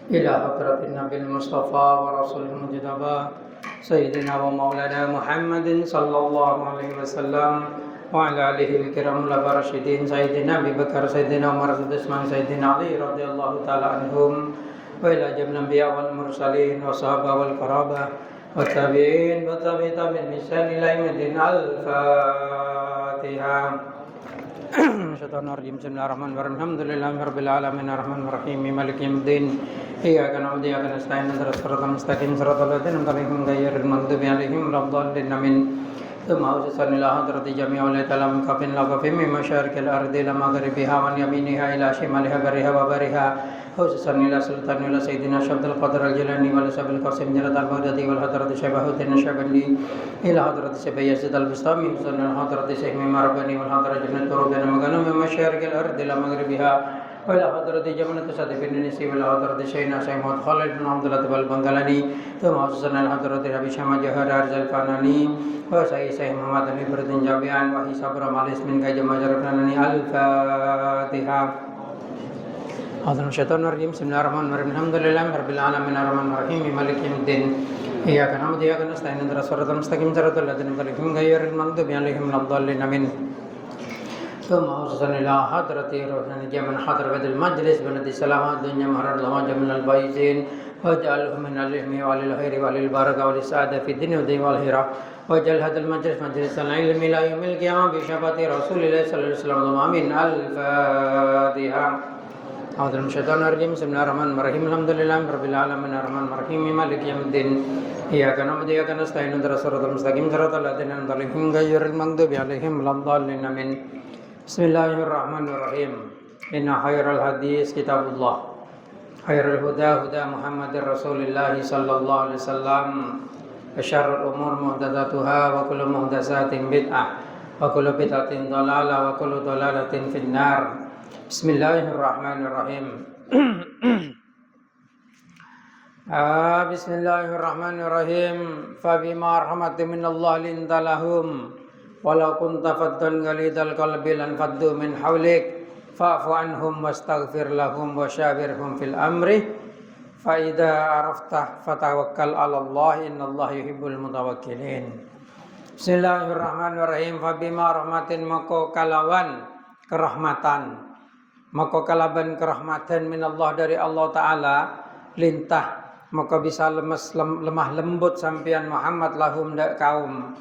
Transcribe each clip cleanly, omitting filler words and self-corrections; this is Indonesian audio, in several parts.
إلى حضرة النبي المصطفى ورسول المجتبى سيدنا ومولانا محمد صلى الله عليه وسلم وعلى آله الكرام الراشدين سيدنا أبي بكر سيدنا عمر عثمان سيدنا علي رضي الله تعالى عنهم وإلى جميع الأنبياء والمرسلين والصحابة والقرابة والتابعين وتابعين بإحسان إلى يوم الدين. الفاتحة. Syaitanir rajim. Bismillahirrahmanirrahim. Alhamdulillahirabbil alamin arrahmanirrahim maliki yaumiddin. Iyyaka na'budu wa iyyaka nasta'in ihdinas siratal mustaqim siratal ladzina an'amta 'alaihim ghairil maghdubi 'alaihim waladdallin. Amin. Thumma awsasani ila hadrati jami'i ulati alam kafin la kafin min masyariqil ardi ila maghribiha wa yaminiha ila shimaliha bariha wa bariha. Awsasani ila sultani ila sayyidina Syabdul Qadir al-Jilani wa sabil qasim jarat al-Baghdadi wal hadrati Syabahuddin Syabandi ila hadrati Syabay Yazid al-Bustami wa hadrati Syekh Mimar Rabbani wal hadrati Jannat Turubana magana min masyariqil ardi ila maghribiha wa ila hadrati Jamanat Sadifin Nisi wa ila hadrati Sayyidina Syekh Muhammad Khalid bin Abdullah Tabal Bangkalani thumma awsasani ila hadrati Habib Syamad Jahar Arzal Fanani wa Syekh Muhammad Ali Burdin Jabian wa Hisab Ramalis min Kajam Jarfanani. Al-Fatihah. Bismillahirrahmanirrahim. Bismillahirrahmanirrahim. Alhamdulillahirabbil alamin arrahmanirrahim maliki yaumiddin. Iyyaka na'budu wa iyyaka nasta'in ihdinas siratal mustaqim siratal ladzina an'amta 'alaihim ghairil maghdubi 'alaihim waladdallin. Amin. Thumma awsasani ila hadrati ruhani jaman hadratil majlis wa nadi salamat dunya mahrar lama jaminal faizin waj'alhu min al-ilmi wa lil khairi wa lil barakah wa lis sa'ada fid dunya wal akhirah waj'al hadzal majlis majlisan ilmi la yawmil qiyamah bi syafati rasulillah sallallahu alaihi wasallam. Amin. Al-Fatihah. Bismillahirrahmanirrahim. Bismillahirrahmanirrahim. Alhamdulillahirabbil alamin arrahmanirrahim maliki yaumiddin. Iyyaka na'budu wa iyyaka nasta'in ihdinas siratal mustaqim siratal ladzina an'amta 'alaihim ghairil maghdubi 'alaihim waladdallin. Amin. Bismillahirrahmanirrahim. Inna khairal hadis kitabullah. Khairul huda huda Muhammadir Rasulillah sallallahu alaihi wasallam. Wa syarrul umur muhdatsatuha wa kullu muhdatsatin bid'ah wa kullu bid'atin dhalalah wa kullu dhalalatin finnar. Bismillahirrahmanirrahim. Bismillahirrahmanirrahim. Fabima rahmatin minallah linta lahum walau kunta faddan ghalidal qalbi lan faddu min hawlik fa'fu anhum wastaghfir lahum wa syawirhum fil amri fa idza arafta fatawakkal 'alallah innallaha yuhibbul mutawakkilin. Bismillahirrahmanirrahim. Fabima rahmatin maka kalawan kerahmatan maka kalaban kerahmatan minallah dari Allah Ta'ala lintah maka bisa lemah lembut sampian Muhammad lahum dak kaum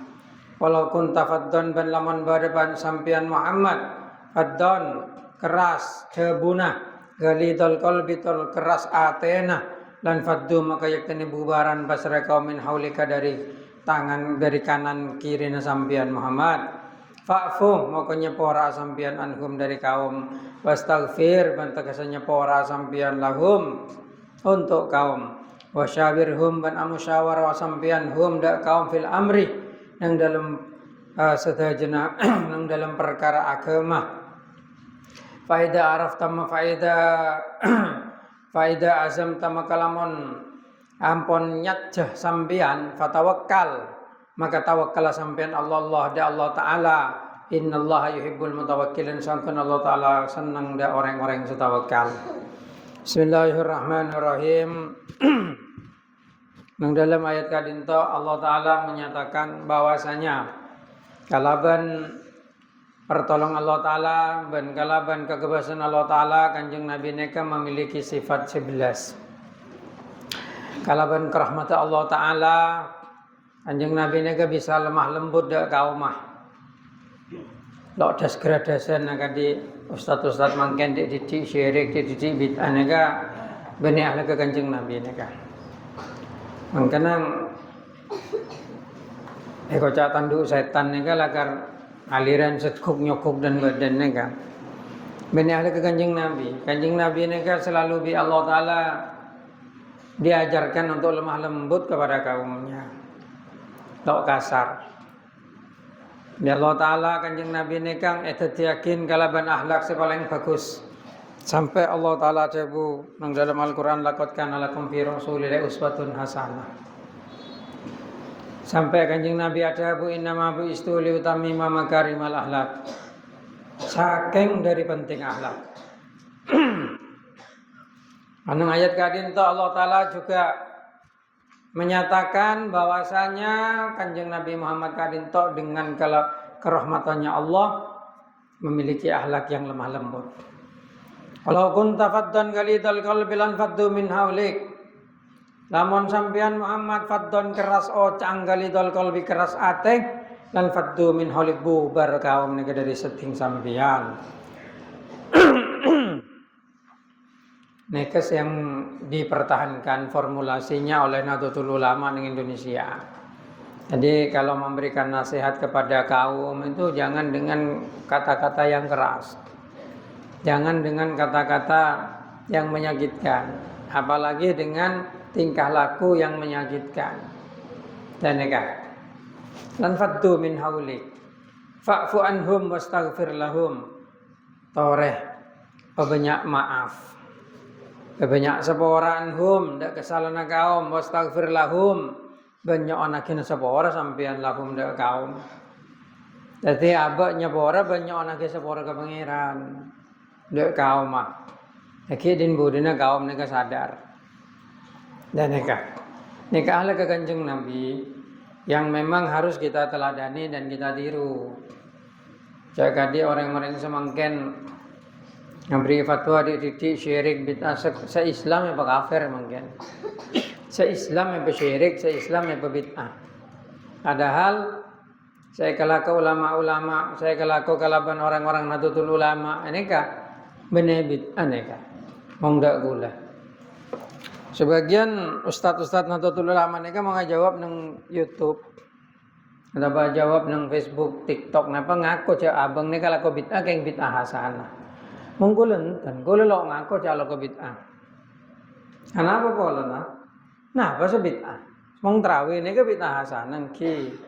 walau kunta faddan ban laman baraban sampian Muhammad faddan keras kebunah galidal qalbi tol keras atena lan faddu maka yaktani bubaran basra kaum min haulika dari tangan dari kanan kiri sampian Muhammad. Fa'fu maka nyepora sampian anhum dari kaum wastaghfir ban tegese nyepora sampian lahum untuk kaum wasyawirhum ban amusyawara sampian hum dak kaum fil amri nang dalam sedajana nang dalam perkara agama. Faida araf tamma faida azam tamma kalamun ampun nyajah sampian fatawakkal maka tawakkal sampean Allah da Allah Ta'ala. Innallaha yuhibbul mutawakkilin. Sangkan Allah Ta'ala senang da orang-orang yang tawakal. Bismillahirrahmanirrahim. Nang dalam ayat kadinto Allah Ta'ala menyatakan bahwasanya kalaban pertolong Allah Ta'ala dan kalaban kebebasan Allah Ta'ala Kanjeng Nabi neka memiliki sifat 11. Kalaban kerahmatan Allah Ta'ala Kanjeng Nabi nega bisa lemah lembut dak kaumah. Lok das gradasan nega di ustaz-ustaz mangken di didik syirik di didik bid'ah nega bani ahli ke Kanjeng Nabi nega. Mangkenang kocak tanduk setan nega lakar aliran setkuk nyokuk dan badan nega. Bani ahli ke Kanjeng Nabi. Kanjeng Nabi nega selalu bi Allah Ta'ala diajarkan untuk lemah lembut kepada kaumnya. Tok kasar. Ya Allah Ta'ala Kanjeng Nabi ini kang yakin kalaban akhlak paling bagus. Sampai Allah Ta'ala cebu nang dalam Al-Quran laqad kana lakum fi rasulillahi uswatun hasanah. Sampai Kanjeng Nabi ada bu innama bu istuli utamima makarimal akhlak. Saking dari penting akhlak. Anung ayat kadin to Allah Ta'ala juga menyatakan bahwasanya Kanjeng Nabi Muhammad kadin to dengan kalau kerahmatannya Allah memiliki akhlak yang lemah lembut. Kalau kunta faddan galidal qalbi lan faddu min haulik. Lamun sampean Muhammad faddon keras ocang galidal qalbi keras ateh lan faddu min haulik bubar kaum nega dari seting sampean. Nekes yang dipertahankan formulasinya oleh Nahdlatul Ulama di Indonesia. Jadi kalau memberikan nasihat kepada kaum itu jangan dengan kata-kata yang keras. Jangan dengan kata-kata yang menyakitkan, apalagi dengan tingkah laku yang menyakitkan. Dan nekah. Lan faddu min haulik. Fa'fu anhum wastaghfir lahum. Toreh pebanyak maaf. Banyak seporan hum dak kesalahan kaum wastaghfir lahum banyak anakin sepora sampean lahum dak kaum. Jadi abak nyepora banyak anakin sepora ke pangeran dak kaum mah. Iki din budina kaum nek sadar. Dan nikah ahli ke Kanjeng Nabi yang memang harus kita teladani dan kita tiru. Jaga dia orang-orang semangken memberi fatwa dididik syirik bid'ah se-Islam apa kafir mungkin. Se-Islam apa syirik, se-Islam apa bid'ah. Padahal saya kalaku ulama-ulama, saya kalaku kalaban orang-orang Nahdlatul Ulama, ini kah benar bid'ah ini kah? Mongdak gula. Sebagian ustaz-ustaz Nahdlatul Ulama ini kah mau ngajawab nang YouTube. Ada bah jawab nang Facebook, TikTok, napa ngaku cak abang ini kalaku bid'ah keng bid'ah hasanah. Mungkulen dan golok ngaku calo ke bid'ah. Kenapa pola nah? Apa bid'ah? Mong trawe ini ke bid'ah hasanah ki.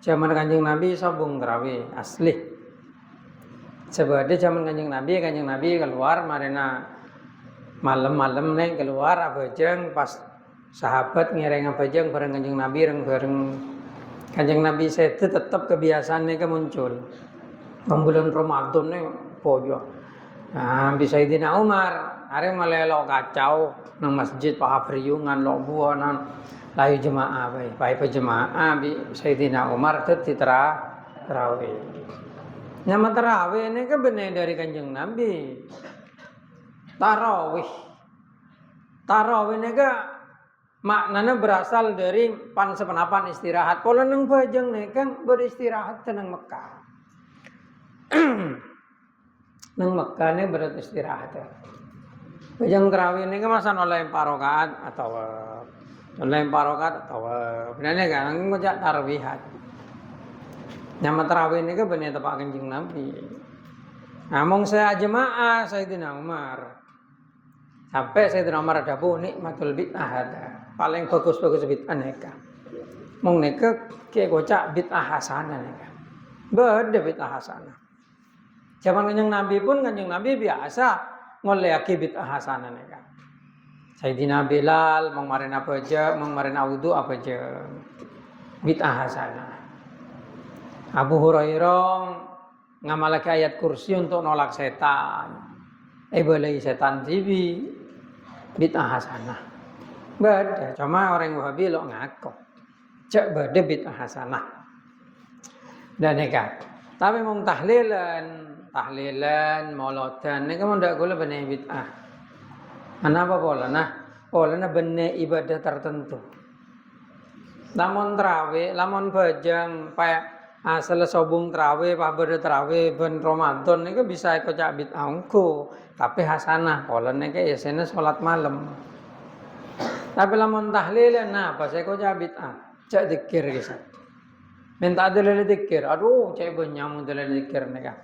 Zaman Kanjeng Nabi sabung trawe asli. Sebab zaman Kanjeng Nabi keluar marina malam-malam nih keluar abajeng pas sahabat ngereng abajeng bareng Kanjeng Nabi bareng Kanjeng Nabi saya itu tetap kebiasaannya ke muncul. Bulan Ramadan nih pojok. Nah, bisa Sayyidina Umar, are malelo kacau nang masjid pahapriungan lo buah nang layu jemaah bae jemaah bi Sayyidina Umar teu tarawih. Nama tarawih ini kan benar dari Kanjeng Nabi. Tarawih ini kan maknanya berasal dari sepenapan istirahat. Pola nang bajeng nih kan beristirahat tenang Mekah. Nang Mekah ini beristirahat ya. Bajang tarawih ini kan masa lempar rakaat atau benar kan ngejak tarawihat. Nama tarawih ini kan benar tepak Kanjeng Nabi. Namung saya jemaah Sayyidina Umar. Sampai Sayyidina Umar ada bu nikmatul bid'ah ada. Paling bagus-bagus bid'ah neka. Mung neka kayak gocak bid'ah hasanah neka. Beda bid'ah hasanah. Zaman Kanjeng Nabi pun Kanjeng Nabi biasa ngoleaki bid'ah hasanah neka. Sayyidina Bilal mengmarin apa aja, mengmarin wudu apa aja. Bid'ah hasanah. Abu Hurairah ngamalake ayat kursi untuk nolak setan. Balai setan tibi bid'ah hasanah. Beda, cuma orang Wahabi lo ngaku. Cek beda bid'ah hasanah. Dan nekat. Tapi mau tahlilan, maulodan, ini kan tidak boleh benar bid'ah. Kenapa pola? Pola benar ibadah tertentu. Lamun terawih, lamun bajang, payak asal sobung terawih, pahbada terawih, ben Ramadan, ini kan bisa ikut cak bid'ah engko. Tapi hasanah, pola ini kan biasanya sholat malam. Tapi lamun tahlilan, pas ikut cak bid'ah, cak dikir kisah. Minta dalil zikir. Aduh, cai benyamu dalil zikir nika.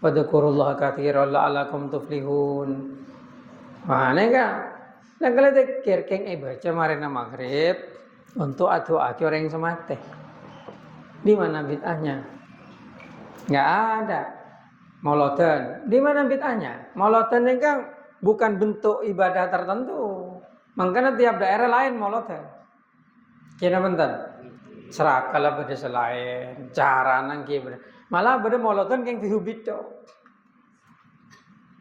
Fadhkurullaha katsiran la'allakum tuflihun. Wah, nika. Nek dalil zikir keng baca marina maghrib untuk doa ke orang yang semate. Di mana bid'ahnya? Enggak ada. Maulodan. Di mana bid'ahnya? Maulodan nika bukan bentuk ibadah tertentu. Makanya tiap daerah lain maulodan. Kira bentar. Serakalah beda selain cara nangki beda. Malah beda molotan keng fihubito.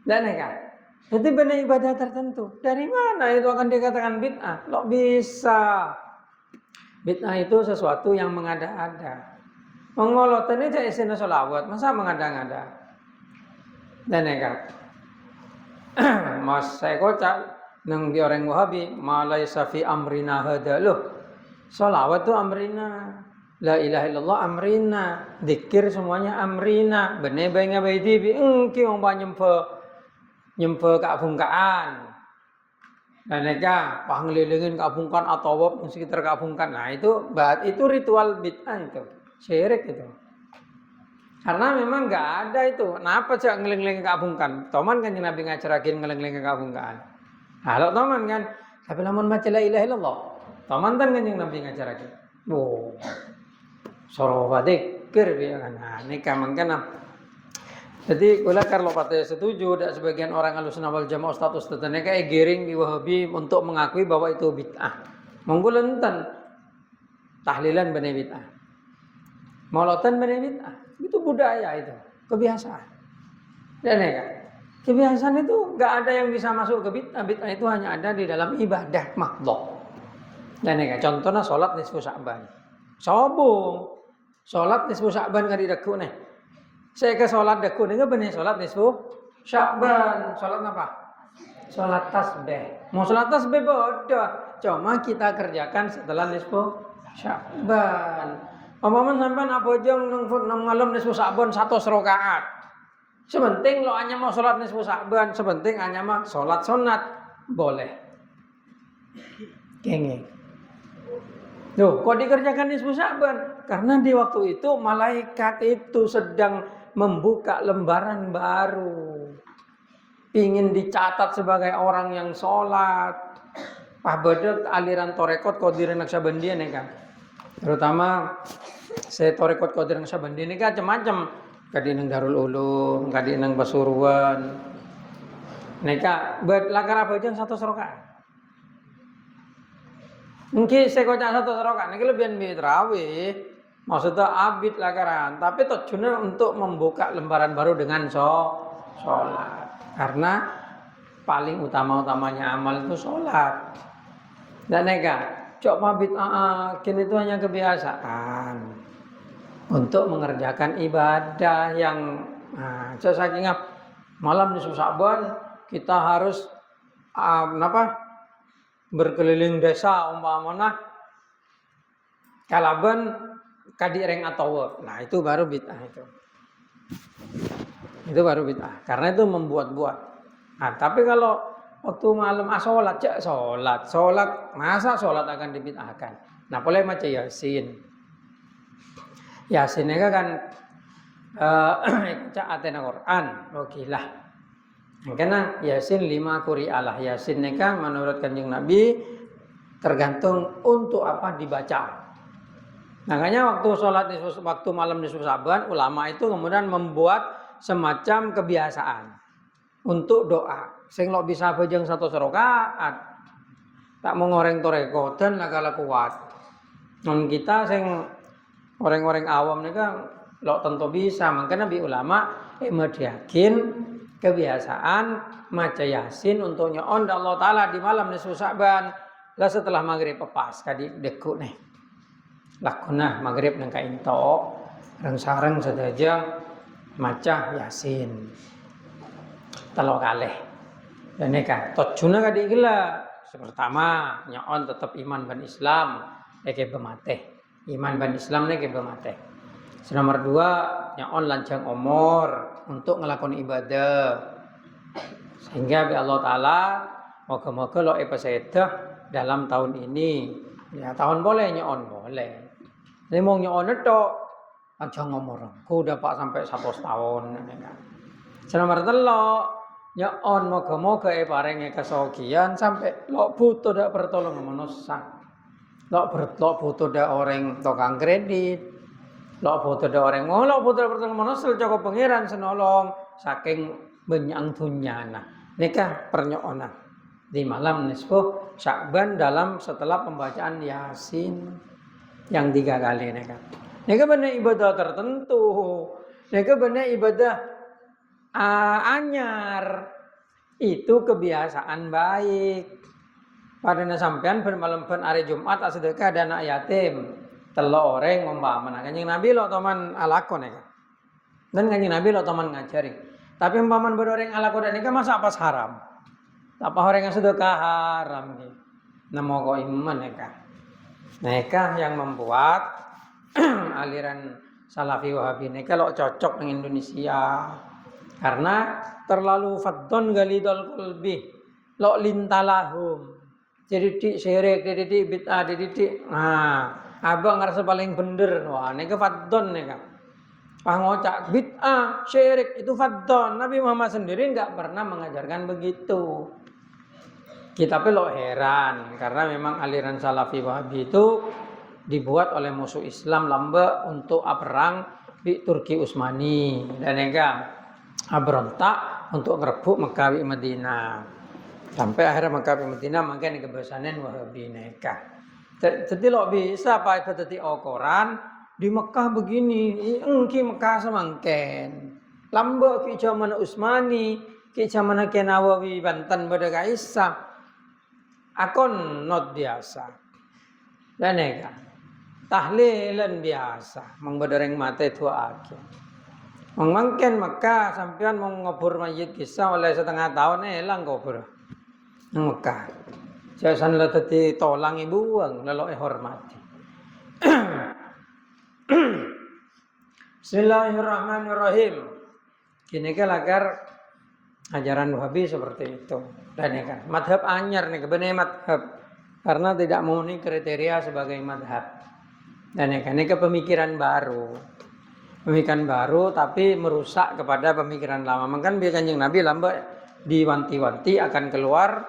Dan kan Jadi benar ibadah tertentu. Dari mana itu akan dikatakan bid'ah? Lo bisa. Bid'ah itu sesuatu yang mengada-ada. Mengolotan itu isinya sholawat, masa mengada-ngada? Dan nekat. Mas saya kocak nang di orang Wahabi, malai safi amrina hada loh. Sholawat itu amrina. La ilaha illallah amrina. Dikir semuanya amrina. Bener bayi ngabai tibi. Engki wong nyempe kabungkaan. Dan mereka panglilingin kabungkan atau wab sekitar kabungkan. Nah itu ritual bid'ah itu. Syirik itu. Karena memang nggak ada itu. Kenapa sih ngeling-ngeling kabungkan? Toman kan Nabi ngacarakin ngeling-ngeling kabungkan. Halo toman kan. Tapi lamun baca la ilaha illallah. Toman kan Nabi ngacarakin. Oh. Sorowa dikir dia kan. Nah, ini kaman kan. Jadi kalau patah setuju, dan sebagian orang Ahlussunnah wal Jamaah ustaz kayak giring di Wahabi untuk mengakui bahwa itu bid'ah. Monggo lenten tahlilan bener bid'ah. Maulotan bener bid'ah. Itu budaya itu, kebiasaan. Dan ya kan? Kebiasaan itu enggak ada yang bisa masuk ke bid'ah. Bid'ah itu hanya ada di dalam ibadah makhluk. Dan ya kan? Contohnya salat nisfu Sya'ban. Sobong. Salat nisfu Sya'ban kan dideku nih. Saya ke sholat deku ini bener sholat nisfu Sya'ban. Sholat apa? Sholat tasbih. Mau sholat tasbih bodoh. Cuma kita kerjakan setelah nisfu Sya'ban. Umpama sampean apa aja nang malam nisfu Sya'ban 100 rakaat. Sebenting lo hanya mau sholat nisfu Sya'ban, sebenting hanya mah sholat sunat boleh. Kengeng. Loh, kok dikerjakan nisfu Sya'ban? Karena di waktu itu malaikat itu sedang membuka lembaran baru. Ingin dicatat sebagai orang yang sholat. Pak Bedek aliran Torekot Qadir Naqsabandi ini kan. Terutama saya Torekot Qadir Naqsabandi ini kan macam-macam. Kadi nang Darul Ulum, kadi nang Pasuruan. Neka lakar apa aja 100 rakaat. Mungkin saya kocak 100 rakaat. Niki lebihan mitrawih. Maksudnya abid lakaran, tapi tujuannya untuk membuka lembaran baru dengan sholat. Karena paling utama-utamanya amal itu sholat. Dan nega, cok bid'ah kini itu hanya kebiasaan untuk mengerjakan ibadah yang saking malam di Sya'ban kita harus berkeliling desa umpamanya kalaban kadireng atau nah itu baru bid'ah itu baru bid'ah karena itu membuat-buat. Nah tapi kalau waktu malam sholat masa sholat akan dibid'ahkan. Nah boleh macam Yasin ini kan atena Quran okilah karena Yasin 5 quri'alah. Yasin ini kan menurut Kanjeng Nabi tergantung untuk apa dibaca. Makanya waktu malam nisfu Sya'ban ulama itu kemudian membuat semacam kebiasaan untuk doa. Sing lo bisa bejeng 100 rakaat. Tak mau ngoreng torekoten lah kalau kuat. Non kita sing orang-orang awam nih kan lo tentu bisa. Makanya nabi ulama yakin kebiasaan maca Yasin untuk nyoon Allah Taala di malam nisfu Sya'ban. Lah setelah maghrib pepas kadi deku nih. Lakunah maghrib nang kainto sareng sedajang maca Yasin telo kalih dan neka tujuna kadi gila pertama nyon tetap iman ban Islam eke bemateh iman ban Islam eke bemateh nomor 2 nyon lancang umur untuk ngelakoni ibadah sehingga bi Allah Taala moga-moga lo epasedah dalam tahun ini ya tahun boleh nyon boleh. Ini mau nyon itu aja ngomong. Ku udah pak sampai 100 tahun. Nomor 3 nyon moga-moga parenge kesogian sampai lo butuh dak pertolongan manusia. Lo butuh dak orang tukang kredit. Lo butuh dak orang lo butuh pertolongan manusia cukup pangeran senolong saking benyang dunyana. Nikah pernyoona di malam nisfu Sya'ban dalam setelah pembacaan Yasin yang 3 kali neka. Neka benar ibadah tertentu. Neka benar ibadah anyar. Itu kebiasaan baik. Pada sampean bermalam hari Jumat sedekah ada anak yatim. Telo orang umpamana kanjeng Nabi lo teman alakon ya. Dan kanjeng Nabi lo teman ngajari. Tapi umpaman beroreng alakon dan nikah masa apa haram? Apa orang yang sedekah haram nih? Namo kok iman nikah. Nikah yang membuat aliran Salafi Wahabi ini kalau cocok dengan Indonesia karena terlalu faddon galidul qalbi lo lintalahum jadi di syirik di bid'ah di abang ngerasa paling bener wah ini ke faddon nih kan ngocak bid'ah syirik itu faddon. Nabi Muhammad sendiri nggak pernah mengajarkan begitu. Kita lo heran karena memang aliran Salafi Wahabi itu dibuat oleh musuh Islam lamba untuk perang di Turki Utsmani dan berontak untuk ngerebut Mekah Madinah sampai akhirnya Mekah Madinah makin kebesaran Wahabi nikah. Jadi lo bisa apa itu Quran di Mekah begini, engki Mekah semangken. Lamba ki zaman Utsmani, ki zaman Nawawi Banten pada Kaisar. Akon not biasa. Dan tahlilan biasa mengbedereng mate tua akhir. Mangken Mekah sampean mau ngubur mayit kisah oleh setengah tahun elang kubur. Nang Mekah. Jasan la dadi tolang buang lelok hormati. Bismillahirrahmanirrahim. Kini ke lagar ajaran Wahabi seperti itu. Dan kan madhab anyar nih kebenar madhab karena tidak memenuhi kriteria sebagai madhab. Dan ini ke pemikiran baru tapi merusak kepada pemikiran lama. Mungkin biar Kanjeng Nabi lamba diwanti-wanti akan keluar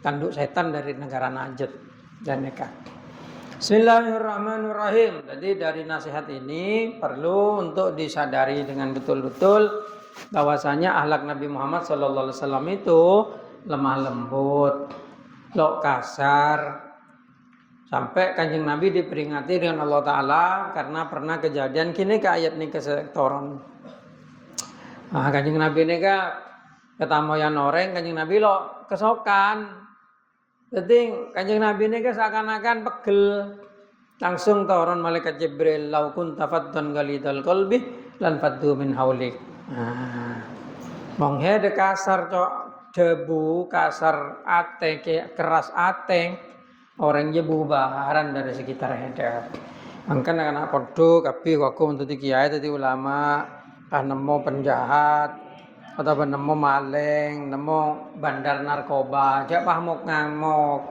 tanduk setan dari negara Najd dan nikah. Bismillahirrahmanirrahim. Jadi dari nasihat ini perlu untuk disadari dengan betul-betul bahwasanya akhlak Nabi Muhammad SAW itu lemah lembut, lo kasar. Sampai Kanjeng Nabi diperingati dengan Allah Ta'ala karena pernah kejadian kini ke ayat ini kesektoran. Nah, Kanjeng Nabi ini ketamoyan orang Kanjeng Nabi lo kesokan. Jadi Kanjeng Nabi ini seakan-akan pegel. Langsung toron malaikat Jibril lau kunta faddan galidal qalbi lan faddu min haulik. Monghe de kasar cok debu kasar ate keras ate. Orang je bubaran dari sekitar hedap. Angkan anak podo kabeh kok untuk kiai tadi ulama nemu penjahat atau nemu maling, nemu bandar narkoba, jak ngamuk.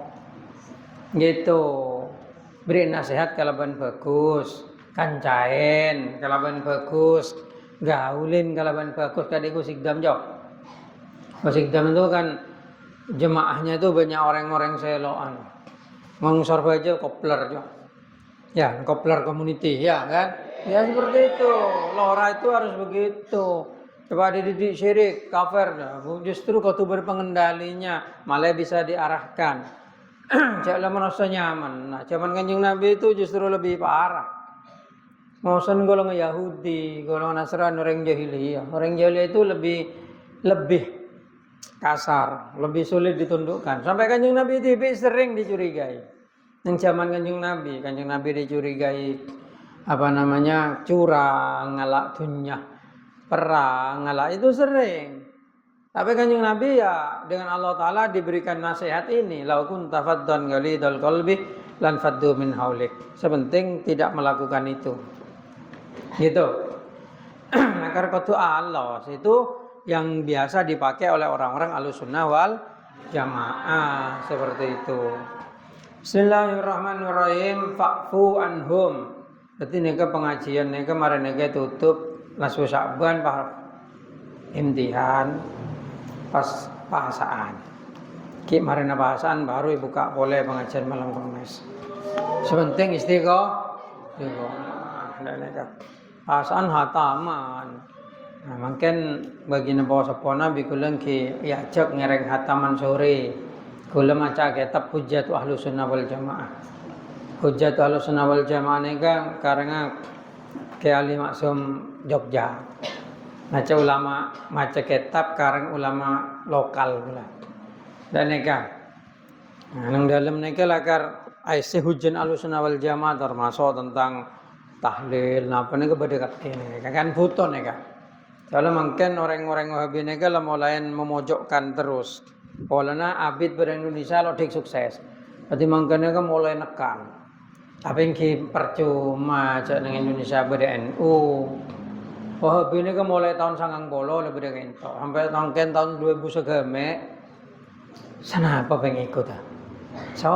Gitu. Beri nasihat kalaban bagus, kancain kalaban bagus, gaulin kalaban bagus kadiku sigdam jok. Sigdam itu kan jemaahnya itu banyak orang-orang seloan. Mengunsur aja kopler jo. Ya, kopler community ya kan? Ya seperti itu. Lora itu harus begitu. Coba dididik syirik, kafir. Justru kau berpengendalinya malah bisa diarahkan. Janganlah merasa nyaman. Nah, zaman Kanjeng Nabi itu justru lebih parah. Mausan golongan Yahudi, golongan Nasrani, orang jahiliyah. Orang jahiliyah itu lebih kasar, lebih sulit ditundukkan. Sampai Kanjeng Nabi itu sering dicurigai. Yang zaman Kanjeng Nabi dicurigai curang, ngalak dunya, perang, ngalak itu sering. Tapi Kanjeng Nabi ya dengan Allah Ta'ala diberikan nasihat ini, lau kunta faddan galidal qalbi lan faddu min haulik. Sepenting tidak melakukan itu. Gitu. Akar kotu Allah itu yang biasa dipakai oleh orang-orang Ahlussunnah wal Jamaah seperti itu. Bismillahirrahmanirrahim. Fa'fu anhum. Berarti nega pengajian nega kemarin nega tutup lasu Sya'ban imtihan pas bahasaan. Ki kemarin bahasaan baru buka boleh pengajian malam Kamis. Sepenting istiqomah. Bahasaan hataman. Nah, mungkin bagi nabawa sapona bikulang ki yajak ngereng hataman sore. Kula maca kitab Hujjatu Ahlussunnah wal Jamaah. Hujjatu Ahlussunnah wal Jamaah nega karena ke Ali Maksum Jogja. Maca ulama, maca kitab karang ulama lokal pula. Dan neka. Nang dalam neka lakar aise hujan Ahlussunnah wal Jamaah termasuk tentang tahlil napa neka berdekat kene kan buton neka. Kalau mungkin orang-orang Wahabi neka lah mulai memojokkan terus. Polana abid ber Indonesia lo dik sukses. Berarti mungkin neka mulai nekan. Tapi yang percuma cak nang Indonesia ber NU. Wahabi ini kan mulai tahun 90 lebih dari itu. Sampai tahun 2000 segame. Sana apa pengen ikut ah? So,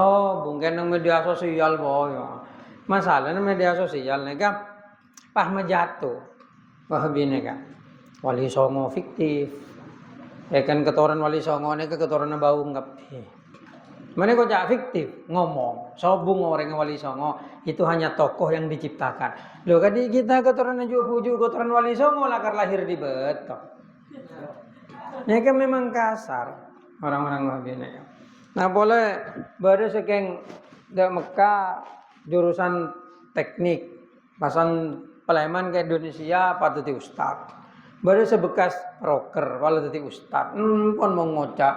mungkin nang media sosial boy. Masalahnya media sosial ni kan pah menjatuh. Wahabi ni kan Wali Songo fiktif. Ya kan ketoran Wali Songo ni kan ketoran bau ngapi. Mana kau jak fiktif ngomong. Sobung orang Wali Songo itu hanya tokoh yang diciptakan. Loh kadi kita keturunan puju keturunan Wali Songo lakar lahir di Betok. Ini kan memang kasar orang-orang Wahabi ini. Nah boleh baru sekeng di Mekah jurusan teknik pasan Peleman ke Indonesia pada ti ustad. Baru sebekas rocker walau ti ustad. Pun mau ngocak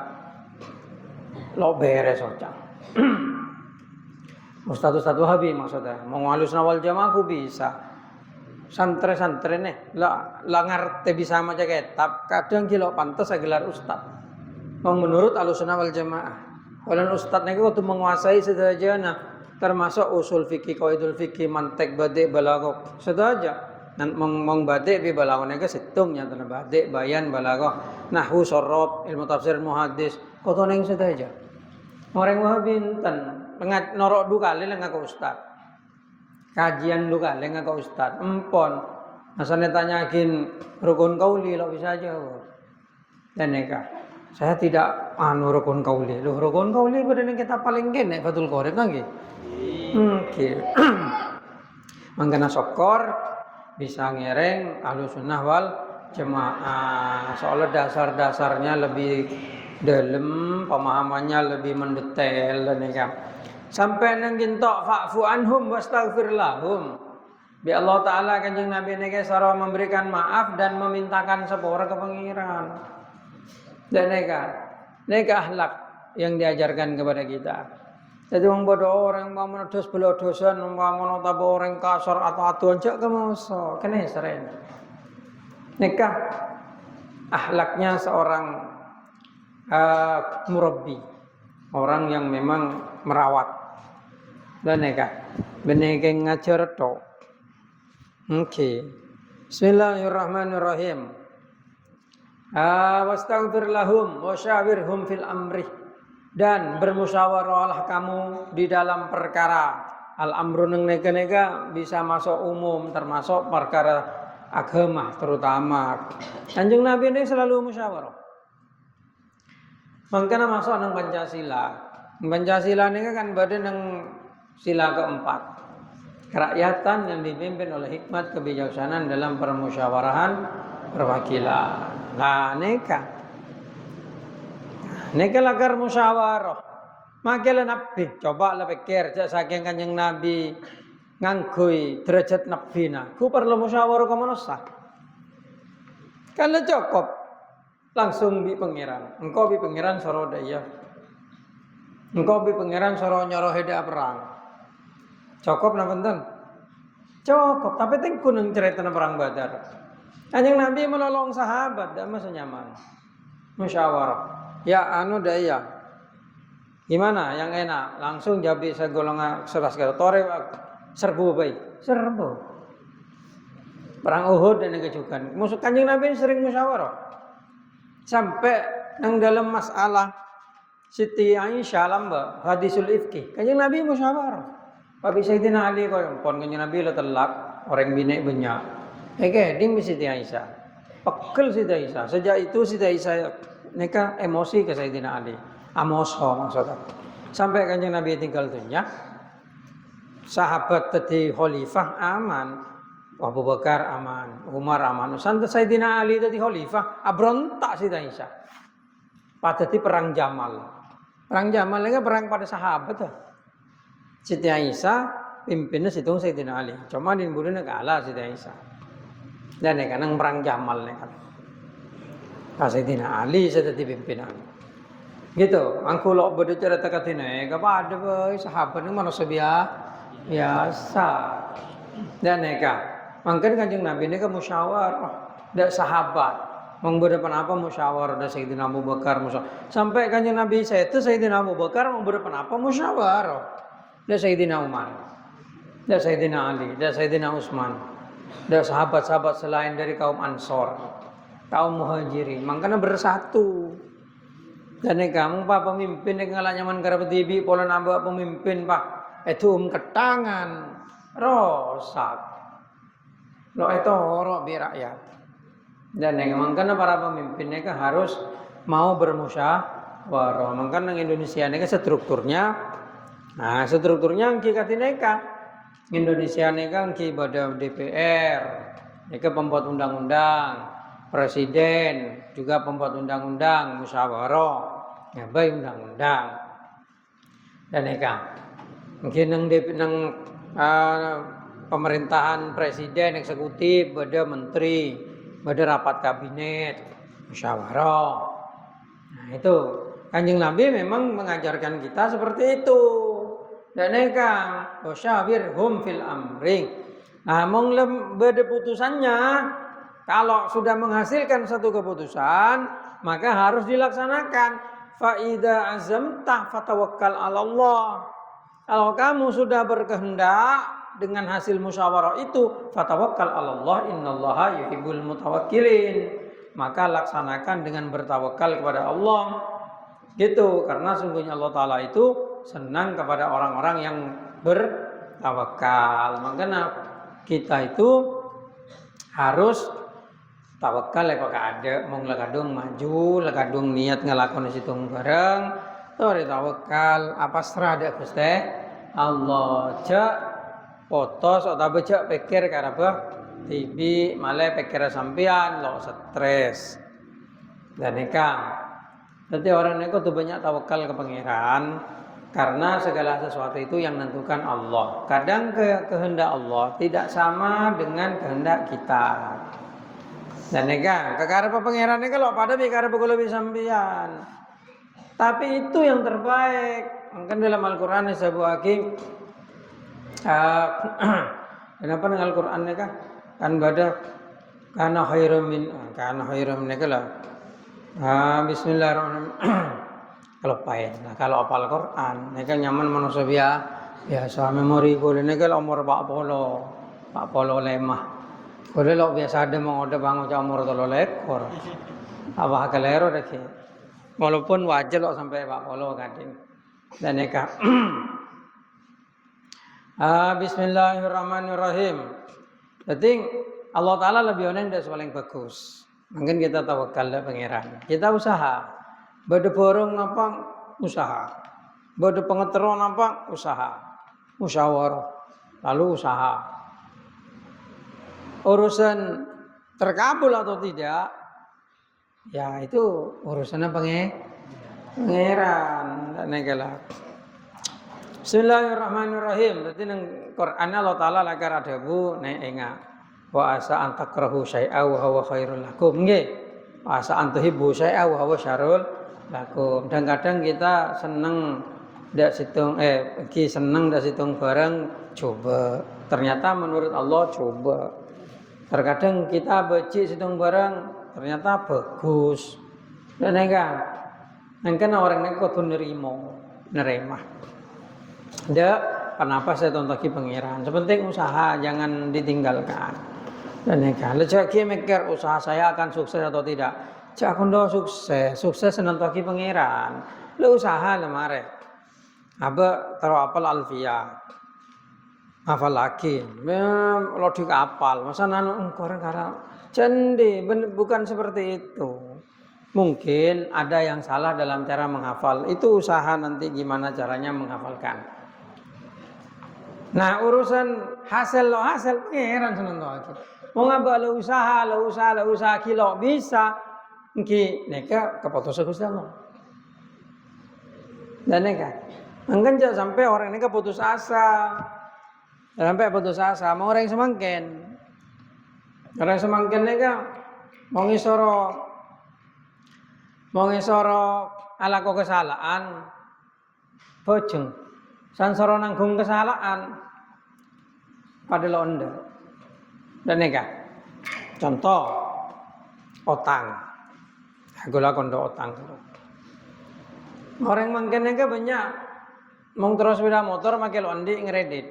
lo beres ocak. Ustaz-ustaz Wahabi maksudnya. Mau Ahlussunnah wal Jamaah aku bisa. Santre-santre nih, lah ngerti bisa maca kitab. Kadang kilo pantas gelar ustaz. Menurut Ahlussunnah wal Jamaah. Walau ustaz nih waktu menguasai sedajana termasuk usul fikih, qaidul fikih, mantek, badi, balaghah. Sedaja. Dan mong badi bi balaghah nih situng nya tanah badi, bayan, balaghah, nahwu, sorob, ilmu tafsir, muhaddis. Koto ning sedaja. Orang Wahabi enten norok dua kali lah ngaku ustaz. Kajian dua kali ngaku ustaz. Empon. Asalnya tanyakin rukun kauli lo bisa jawab. Dan neka. Saya tidak rukun kauli. Loh rukun kauli pada yang kita paling gede Fathul Qorib lagi. Oke. Mangkana sokor bisa ngereng Ahlussunnah wal Jamaah. Soalnya dasar-dasarnya lebih dalam, pemahamannya lebih mendetail dan ya. Sampai nang gintok fa'fu anhum wastaghfir lahum. Bi Allah taala Kanjeng Nabi niki sara memberikan maaf dan memintakan sepura ke pangeran. Dan neka akhlak yang diajarkan kepada kita. Jadi wong bodoh orang mau menuduh belah dosan, mau menotap orang kasar atau atuan cak kemoso, kene seren. Nikah akhlaknya seorang murabbi, orang yang memang merawat. Dan neka benekeng ngajar to. Oke. Bismillahirrahmanirrahim. Wastaghfir lahum wasyawirhum fil amri. Dan bermusyawarahlah kamu di dalam perkara al-amru neng nega bisa masuk umum termasuk perkara agama terutama. Kanjeng Nabi ini selalu musyawarah. Mangkana masuk nang Pancasila. Pancasila ini kan badan nang sila keempat. Kerakyatan yang dipimpin oleh hikmat kebijaksanaan dalam permusyawarahan perwakilan. Nah, neka lakar musyawarah. Makanya Nabi coba lah pikir saking Kanjeng Nabi ngangkui derajat Nabi na. Ku perlu musyawarah ke manusia. Kalau cukup langsung bi pangeran. Engkau bi pangeran soro daya. Engkau bi pangeran soro nyoroh heda perang. Cukup napa enten? Cukup, tapi tengku nang cerita perang Badar. Kanjeng Nabi menolong sahabat dak masa nyaman. Musyawarah. Ya daya. Gimana yang enak? Langsung jadi segolongan seras tore serbu baik. Serbu. Perang Uhud dan kejukan. Musuh Kanjeng Nabi sering musyawarah. Sampai yang dalam masalah Siti Aisyah lamba hadisul ifki. Kanjeng Nabi musyawarah. Papi Sayyidina Ali ko pon Kanjeng Nabi la telak orang bini banyak. Ding Siti Aisyah. Pekel Siti Aisyah. Sejak itu Siti Aisyah neka emosi ke Sayyidina Ali. Amoso maksudnya. Sampai Kanjeng Nabi tinggal dunia. Sahabat tadi khalifah aman. Abu Bakar aman, Umar aman. Sampai Sayyidina Ali tadi khalifah, abrontak Siti Aisyah. Pada di perang Jamal. Perang Jamal ini perang pada sahabat tuh. Siti Aisyah pimpinnya situng Sayyidina Ali. Cuma di bulan kalah Siti Aisyah. Dan nek nang perang Jamal nek kan. Sayyidina Ali saya jadi pimpinan. Gitu, angku lok bodo cerita katine, apa ada boy sahabat ni manusia biasa. Dan neka, mungkin kanjeng Nabi ni kan musyawarah, dak sahabat. Memberdepan apa musyawarah dak Sayyidina Abu Bakar sampai kanjeng Nabi saya itu Sayyidina Abu Bakar memberdepan apa musyawarah, dak Sayyidina Umar, dak Sayyidina Ali, dak Sayyidina Utsman, dak sahabat-sahabat selain dari kaum Ansor, kaum Muhajirin, makanya bersatu. Dan kamu pak pemimpin yang ngalah nyaman karabat tibi pola nambah pemimpin pak itu ketangan rosak lo itu horok bi rakyat. Dan makanya para pemimpinnya kan harus mau bermusyawarah. Makanya Indonesia ini kan strukturnya, nah strukturnya kita tineka Indonesia ini kan pada DPR, ini pembuat undang-undang, presiden juga pembuat undang-undang, musyawarah, nyabai undang-undang. Dan eka mungkin nang pemerintahan presiden eksekutif, ada menteri, ada rapat kabinet, musyawarah. Nah itu Kanjeng Nabi memang mengajarkan kita seperti itu. Dan eka wasyawirhum fil amri. Nah mong beda putusannya. Kalau sudah menghasilkan satu keputusan, maka harus dilaksanakan. Fa'idha azamta fatawakkal 'ala Allah. Kalau kamu sudah berkehendak dengan hasil musyawarah itu, fatawakkal 'ala Allah, innallaha yuhibbul mutawakkilin. Maka laksanakan dengan bertawakal kepada Allah. Gitu, karena sungguhnya Allah Ta'ala itu senang kepada orang-orang yang bertawakal. Makanya kita itu harus tawakal ya pakai ada mong lakadung maju lakadung niat ngelakon situng bareng tore tawakal apa serada Gusti Allah cak potos atau becak pikir karapa tibi malah pikir sampean lo stres dan nikah. Jadi orang itu tuh banyak tawakal ke pangeran karena segala sesuatu itu yang menentukan Allah. Kadang kehendak Allah tidak sama dengan kehendak kita. Dan nega, kekarepan pangeran kalau pada bikara pukul lebih sambian. Tapi itu yang terbaik. Mungkin dalam Al-Quran sebuah hakim. Kenapa dengan Al-Quran nega? Kan bada kana khairum nega lah. Bismillahirrahmanirrahim. Kalau paen, nah, kalau apal Quran, nega nyaman manusia biasa memori boleh nega umur 40 lemah. Boleh lo biasa ada mengode bangun umur 3 ekor. Apa kalero dek. Walaupun wajar lo sampai 40 kadang. Dan neka. Bismillahirrahmanirrahim. Jadi Allah Ta'ala lebih onen dari paling bagus. Mungkin kita tawakal dah pangeran. Kita usaha. Bade borong apa usaha. Bade pengeteron apa usaha. Musyawarah. Lalu usaha. Urusan terkabul atau tidak, ya itu urusannya pangeran. Negala. Bismillahirrahmanirrahim. Jadi nang Quran Allah Taala lagar ada bu nenga. Wa asa antakrahu syai'a wa huwa khairul lakum. Nggih. Wa asa antuhibbu syai'a wa huwa syarrul lakum. Dan kadang kita seneng ndak situng seneng ndak situng bareng coba. Ternyata menurut Allah coba. Terkadang kita beci situng barang ternyata bagus. Dan enggak. Mungkin orang ini kudu nerima. Ndak, kenapa saya tontoki pangeran? Sepenting usaha jangan ditinggalkan. Dan enggak. Lejaki mikir usaha saya akan sukses atau tidak. Cak kondo sukses nontoki pangeran. Lu usaha lemare. Aba taruh apal alfiyah. Hafal lagi, lodik apal, masa nanu engkoreng karena cendi, bukan seperti itu. Mungkin ada yang salah dalam cara menghafal, itu usaha nanti gimana caranya menghafalkan. Nah urusan hasil pengeran seneng lagi. Mau ngabak lo usaha kilo bisa, mungkin neka keputusan Gusti Allah. Dan neka, mungkin jangan sampai orang ini putus asa. Sampai putus asa, mau orang semakin. Karena semangkin nika mongisoro ala ko kesalahan bojeng sansoro nanggung kesalahan pada londe dan nika contoh otang aku lakon do otang orang mangkin nika banyak mong terus sepeda motor make londi ngeredit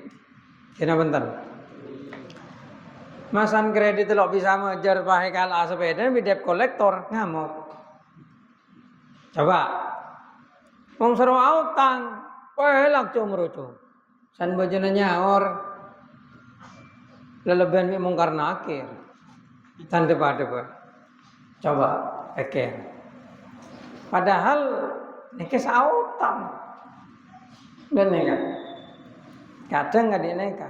kena benten masan kredit lo bisa mengejar pakai kalah sepeda di debt kolektor ngamuk coba wong seru utang pelak cumrucu san bojone nyaor leleban mi mung karena akhir tan depa-depa coba eker padahal niki sautang dan neka kadang nggak dineka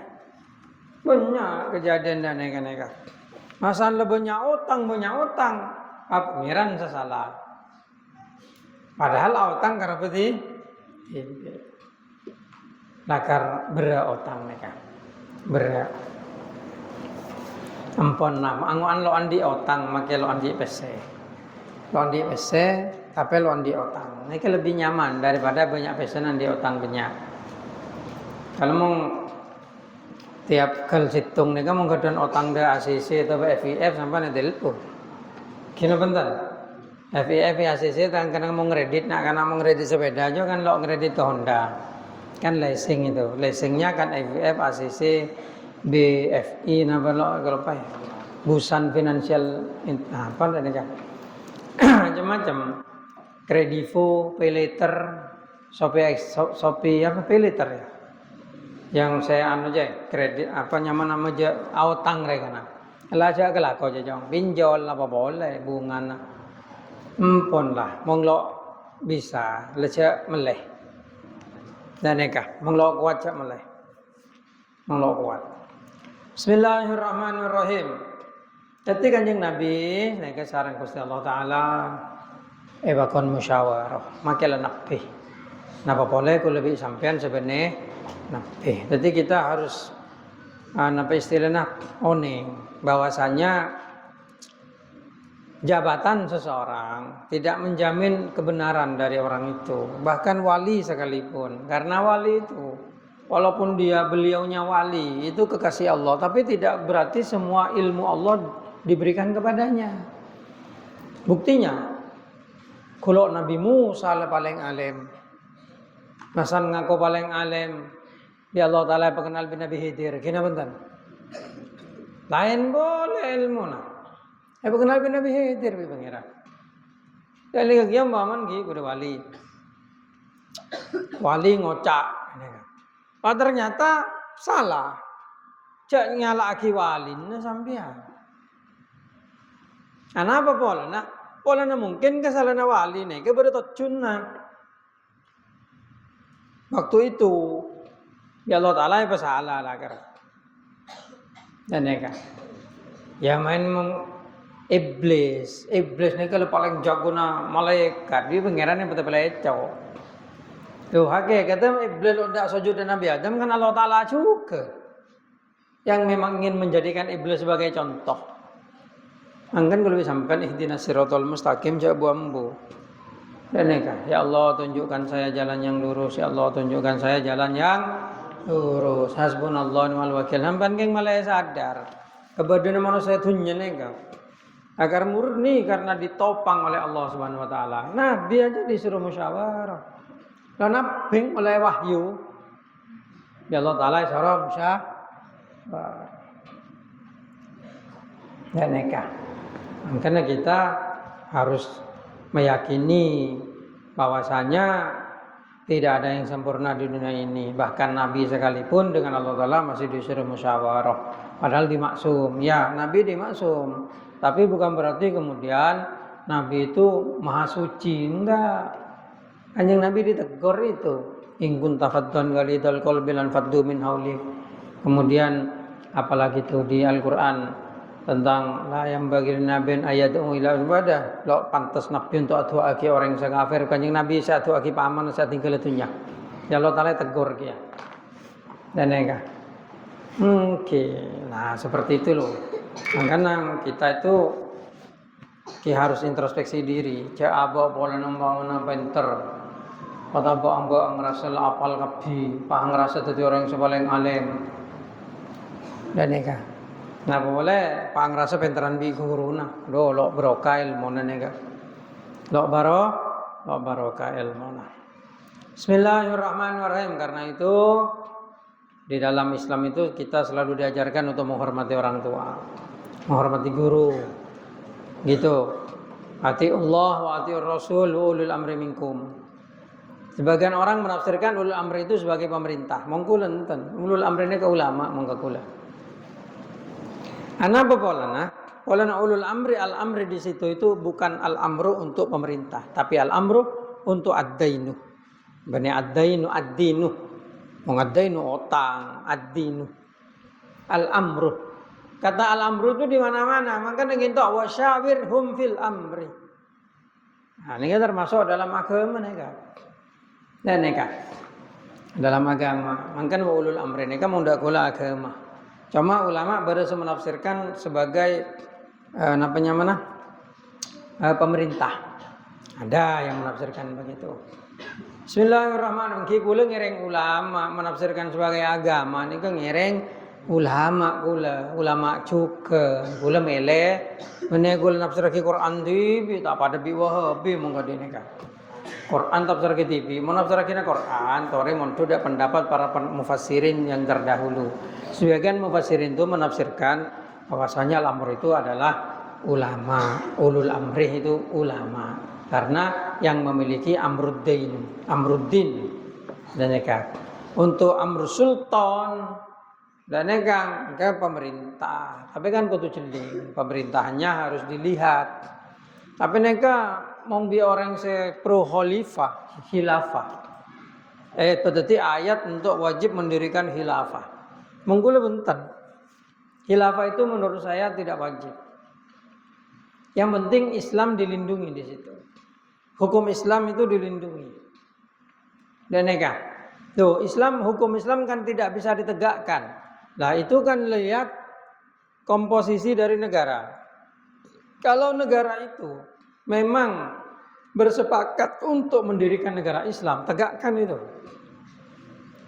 banyak kejadian dan neka masan lebihnya utang apa pengiran sesalah padahal utang karena peti nakar bera utang neka bera ampun nama anguan lo andi utang make lo andi PC tapi lo andi utang ini lebih nyaman daripada banyak pesanan di utang banyak kalau mau tiap kali situng nih kan mau gadon utang dari ACC atau FIF sampai nanti telepon kena bentar FIF ACC kan karena mau ngeredit karena mau ngeredit sepeda aja kan lo ngeredit ke Honda kan leasing itu leasingnya kan FIF ACC BFI apa lo kalau apa ya Busan Financial apa tadi kan macam-macam Kredivo, Paylater, Shopee apa Paylater ya yang saya aja kredit apa nama aja autang mereka nah lah aja kelako aja jong pinjol apa boleh bunga empon lah monglo bisa leca meleh dan nikah monglo kuat cak meleh monglo kuat Bismillahirrahmanirrahim ketika kanjeng Nabi nek sareng Gusti Allah taala bakon musyawarah makelah nakpi napa boleh ku lebih sampean sebenarnya nakpi jadi kita harus apa istilahnya oning bahwasanya jabatan seseorang tidak menjamin kebenaran dari orang itu bahkan wali sekalipun karena wali itu walaupun beliaunya wali itu kekasih Allah tapi tidak berarti semua ilmu Allah diberikan kepadanya buktinya kalau Nabi Musa paling alim masan ngaku paling alim ya Allah Ta'ala pengenal bin Nabi Khidir kena bentar lain boleh ilmu nah pengenal bin Nabi Khidir bi pangeran kali kagiam baman ki kudu wali ngocak ternyata salah cak nyala aki wali na sampean apa pola na mungkin kesalahan wali nih kepada tocun waktu itu ya Allah Ta'ala ya salah lah dan ya main iblis nih kalau paling jago na malaikat dia pangeran yang betul lecau tuh hakikatnya iblis udah sujud dan Nabi Adam kan Allah Ta'ala juga yang memang ingin menjadikan iblis sebagai contoh angkan kalau disampaikan ihdinas siratal mustaqim jabu ambu dan ya Allah tunjukkan saya jalan yang lurus ya Allah tunjukkan saya jalan yang lurus hasbunallahu ni'mal wakil hampan geng malah sadar kebadan manusia dunya neka agar murni karena ditopang oleh Allah Subhanahu wa taala nabi aja disuruh musyawarah lan nabing oleh wahyu ya Allah taala suruh musyawarah dan neka makanya kita harus meyakini bahwasanya tidak ada yang sempurna di dunia ini. Bahkan Nabi sekalipun dengan Allah Ta'ala masih disuruh musyawarah. Padahal dimaksum. Ya, Nabi dimaksum. Tapi bukan berarti kemudian Nabi itu maha suci. Enggak. Kanjeng Nabi ditegur itu. In kunta faddan ghalidhal qalbi lan faddu min haulik. Kemudian apalagi itu di Al-Qur'an tentang la yang bagi nabiin ayat ila ibadah lo pantas nabi untuk atu aki orang yang kafir kanjeng Nabi satu aki paman saat tinggal itunya ya Allah Ta'ala tegur dia dan enggak nah seperti itu loh Makanya kita itu harus introspeksi diri. Cek abok pola nembang pinter. Kata abok ngerasa apal kabeh, pak ngerasa jadi orang yang paling alim. Dan neka. Nah boleh pak ngerasa pinteran bi guruna. Do lo barokah ilmu neka. Lo barokah ilmu. Bismillahirrahmanirrahim. Karena itu di dalam Islam itu kita selalu diajarkan untuk menghormati orang tua, menghormati guru. Gitu. Ati Allah wa ati Rasul wa ulul amri minkum. Sebagian orang menafsirkan ulul amri itu sebagai pemerintah. Mongkul enten. Ulul amri ini ke ulama mongkakula. Ana apa polana? Polana ulul amri al-amri di situ itu bukan al-amru untuk pemerintah, tapi al-amru untuk ad-dainu. Bani ad-dainu ad-dinu. Ad-dainu utang, ad-dinu. Al-amru. Kata al-amru itu di mana-mana. Maka dengan itu wasyawirhum fil amri. Nah, ini termasuk dalam agama nih kan. Dan nih kan dalam agama. Maka ulul amri ini kan mudah gula agama. Cuma ulama baru menafsirkan sebagai pemerintah. Ada yang menafsirkan begitu. Bismillahirrahmanirrahim. Kula ngereng ulama menafsirkan sebagai agama ini kan ngereng ulama juga gula mele menegul nafsir ki Quran TV tak pada bi Wahabi monggo dene kan Quran tafsir ki TV menafsir ki Quran tore montu dak pendapat para mufassirin yang terdahulu. Sebagian mufassirin itu menafsirkan bahwasanya al-amr itu adalah ulama, ulul amri itu ulama karena yang memiliki amruddin dan kan untuk amr sultan dan kan ke pemerintah, tapi kan kudu celing, pemerintahnya harus dilihat. Tapi neka mau bi orang se pro khilafah. Berarti ayat untuk wajib mendirikan khilafah. Menggula bentar. Khilafah itu menurut saya tidak wajib. Yang penting Islam dilindungi di situ. Hukum Islam itu dilindungi. Dan neka, tuh hukum Islam kan tidak bisa ditegakkan. Nah itu kan lihat komposisi dari negara. Kalau negara itu memang bersepakat untuk mendirikan negara Islam, tegakkan itu.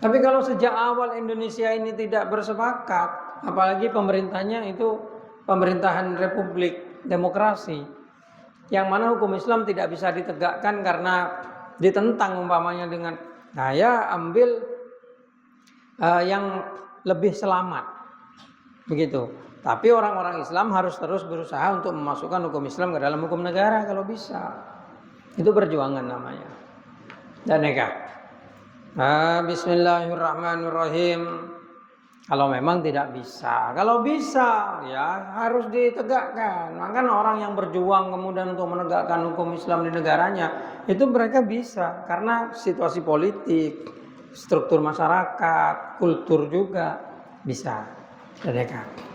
Tapi kalau sejak awal Indonesia ini tidak bersepakat, apalagi pemerintahnya itu pemerintahan republik demokrasi, yang mana hukum Islam tidak bisa ditegakkan karena ditentang umpamanya dengan, saya ambil yang lebih selamat begitu. Tapi orang-orang Islam harus terus berusaha untuk memasukkan hukum Islam ke dalam hukum negara kalau bisa. Itu perjuangan namanya. Dan neka. Bismillahirrahmanirrahim. Kalau memang tidak bisa, kalau bisa ya harus ditegakkan. Maka orang yang berjuang kemudian untuk menegakkan hukum Islam di negaranya itu mereka bisa karena situasi politik, struktur masyarakat, kultur juga bisa. Mereka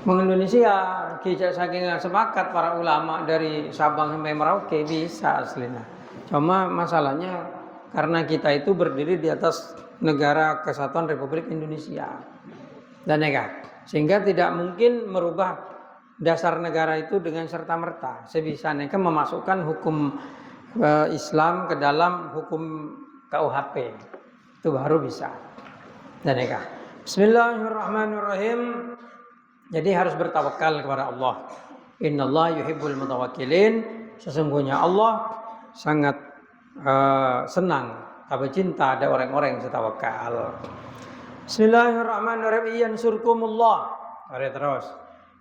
Indonesia kita saking sepakat para ulama dari Sabang sampai Merauke bisa aslinya. Cuma masalahnya karena kita itu berdiri di atas negara kesatuan Republik Indonesia. Dan sehingga tidak mungkin merubah dasar negara itu dengan serta-merta. Sebisa memasukkan hukum Islam ke dalam hukum KUHP. Itu baru bisa. Dan Bismillahirrahmanirrahim. Jadi harus bertawakal kepada Allah. Innallaha yuhibbul mutawakkilin. Sesungguhnya Allah sangat senang atau cinta ada orang-orang yang tawakal. Bismillahirrahmanirrahim. Yansurkumullah. Mari terus.